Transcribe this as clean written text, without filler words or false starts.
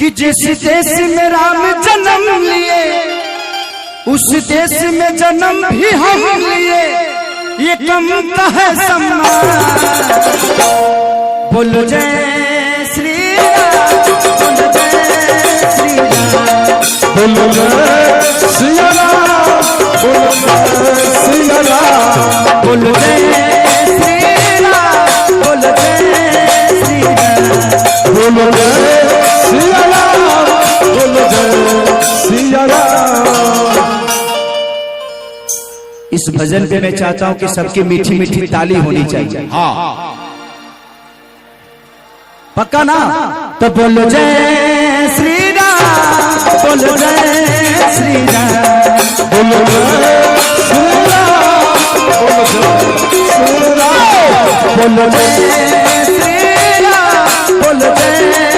कि जिस देश में राम जन्म लिए उस देश में जन्म भी हम लिए, ये कम का है सम्मान। बोलो जय श्री राम, बोलो जय श्री राम, बोलो जय सिया राम, बोलो जय सिया राम, बोलो जय श्री राम, बोलो जय श्री राम, बोलो जय सिया राम, बोलो जय सिया राम। इस भजन पे मैं चाहता हूं कि सबकी मीठी मीठी ताली होनी चाहिए। हाँ पक्का ना? तो बोलो जय श्री राम, बोलो जय श्री राम, बोलो जय श्री राम, बोलो जय श्री राम, बोलो जय श्री राम, बोलो जय